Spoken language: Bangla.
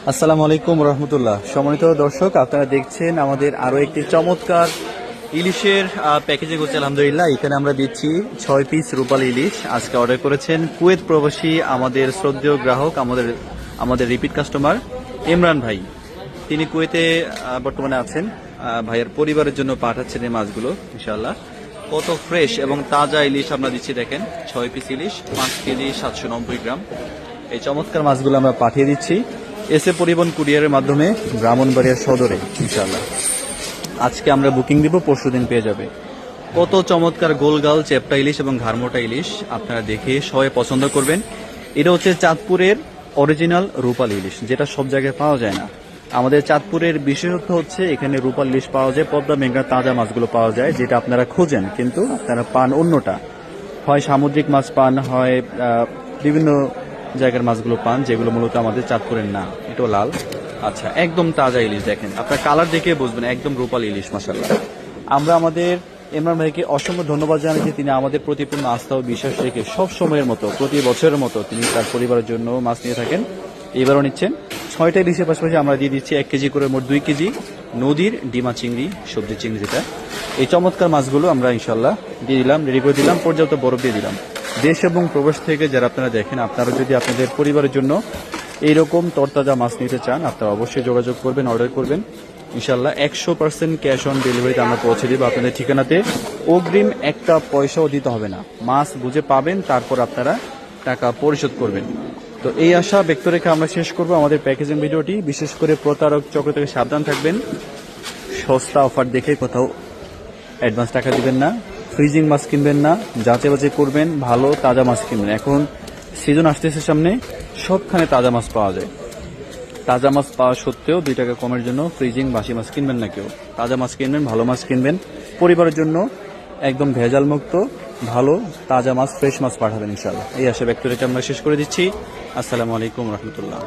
আসসালামু আলাইকুম রহমতুল্লাহ। সম্মানিত দর্শক, আপনারা দেখছেন আমাদের আরো একটি চমৎকার ইলিশের প্যাকেজিং হচ্ছে। আলহামদুলিল্লাহ, এখানে আমরা দিচ্ছি 6 পিস রূপালী ইলিশ। আজকে অর্ডার করেছেন কুয়েত প্রবাসী আমাদের শ্রদ্ধেয় গ্রাহক, আমাদের রিপিট কাস্টমার ইমরান ভাই। তিনি কুয়েতে বর্তমানে আছেন। ভাইয়ের পরিবারের জন্য পাঠাচ্ছেন এই মাছগুলো। ইনশাআল্লাহ কত ফ্রেশ এবং তাজা ইলিশ আমরা দিচ্ছি। দেখেন, 6 পিস ইলিশ, 5 কেজি 790 গ্রাম। এই চমৎকার মাছগুলো আমরা পাঠিয়ে দিচ্ছি এসএ পরিবহন কুরিয়ারের মাধ্যমে ব্রাহ্মণবাড়িয়া সদরে। ইনশাআল্লাহ আজকে আমরা বুকিং দিব, পরশুদিন পেয়ে যাবে। কত চমৎকার গোলগাল চেপটা ইলিশ এবং ঘাড়মোটা ইলিশ, আপনারা দেখে সবাই পছন্দ করবেন। এটা হচ্ছে চাঁদপুরের অরিজিনাল রূপালী ইলিশ, যেটা সব জায়গায় পাওয়া যায় না। আমাদের চাঁদপুরের বিশেষত্ব হচ্ছে এখানে রূপালী ইলিশ পাওয়া যায়, পদ্মা মেঘনা তাজা মাছগুলো পাওয়া যায়, যেটা আপনারা খোঁজেন কিন্তু আপনারা পান অন্যটা। হয় সামুদ্রিক মাছ পান, হয় বিভিন্ন জায়গার মাছগুলো পান, যেগুলো মূলত আমাদের চাঁদপুরের না। এটাও লাল। আচ্ছা, একদম তাজা ইলিশ দেখেন, আপনার কালার দেখে বুঝবেন একদম রূপালী ইলিশ। মাশাআল্লাহ, আমরা আমাদের ইমরান ভাইকে অসংখ্য ধন্যবাদ জানাই যে তিনি আমাদের প্রতিপূর্ণ আস্থা ও বিশ্বাস রেখে সব সময়ের মতো, প্রতি বছরের মতো তিনি তার পরিবারের জন্য মাছ নিয়ে থাকেন। এবারও নিচ্ছেন। 6টা ইলিশের পাশাপাশি আমরা দিয়ে দিচ্ছি 1 কেজি করে, মোট 2 কেজি নদীর ডিমা চিংড়ি, সবজি চিংড়ি যেটা। এই চমৎকার মাছগুলো আমরা ইনশাল্লাহ দিয়ে দিলাম, রেডি করে দিলাম, পর্যাপ্ত বরফ দিয়ে দিলাম। দেশ এবং প্রবাস থেকে যারা আপনারা দেখেন, আপনারা যদি আপনাদের পরিবারের জন্য এইরকম তরতাজা মাছ নিতে চান, আপনারা অবশ্যই যোগাযোগ করবেন, অর্ডার করবেন। ইনশাল্লাহ 100% ক্যাশ অন ডেলিভারিতে আমরা পৌঁছে দিব আপনাদের ঠিকানাতে। অগ্রিম একটা পয়সাও দিতে হবে না, মাছ বুঝে পাবেন, তারপর আপনারা টাকা পরিশোধ করবেন। তো এই আশা ব্যক্ত রেখে আমরা শেষ করব আমাদের প্যাকেজিং ভিডিওটি। বিশেষ করে প্রতারক চক্র থেকে সাবধান থাকবেন। সস্তা অফার দেখে কোথাও অ্যাডভান্স টাকা দিবেন না। ফ্রিজিং মাছ কিনবেন না, যাচাই বাছাই করবেন, ভালো তাজা মাছ কিনবেন। এখন সিজন আসতেছে সামনে, সবখানে তাজা মাছ পাওয়া যায়। তাজা মাছ পাওয়া সত্ত্বেও 2 টাকা কমের জন্য ফ্রিজিং বাসি মাছ কিনবেন না কেউ। তাজা মাছ কিনবেন, ভালো মাছ কিনবেন, পরিবারের জন্য একদম ভেজাল মুক্ত ভালো তাজা মাছ, ফ্রেশ মাছ পাঠাবেন ইনশাআল্লাহ। এই আশা ব্যক্ত রেখে আমরা শেষ করে দিচ্ছি। আসসালামু আলাইকুম রহমতুল্লাহ।